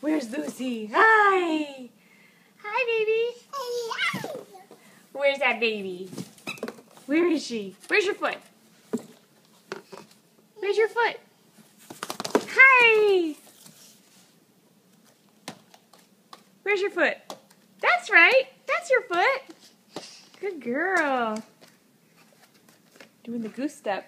Where's Lucy? Hi! Hi, baby. Where's that baby? Where is she? Where's your foot? Where's your foot? Hi! Where's your foot? That's right. That's your foot. Good girl. Doing the goose step.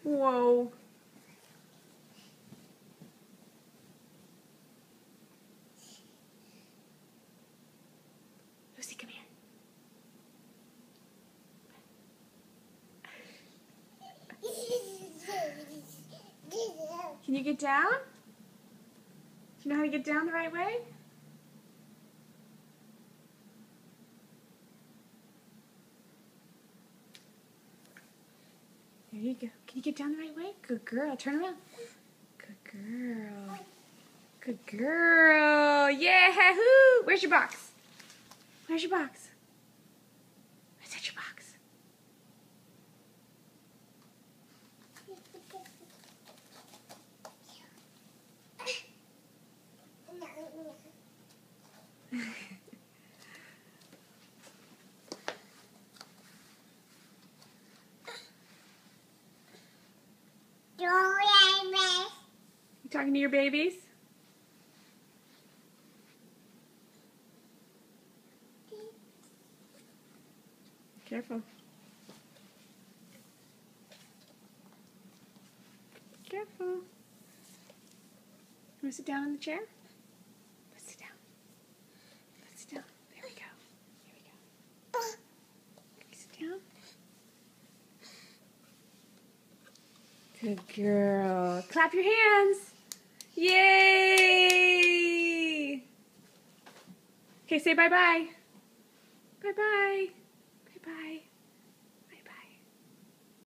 Whoa. Lucy, come here. Can you get down? Do you know how to get down the right way? There you go. Can you get down the right way? Good girl. Turn around. Good girl. Good girl. Yeah. Woo. Where's your box? Where's your box? Where's that your box? You talking to your babies? Careful. Careful. You want to sit down in the chair? Let's sit down. Let's sit down. There we go. Here we go. Can you sit down? Good girl. Clap your hands. Yay! Okay, say bye-bye. Bye-bye. Bye-bye.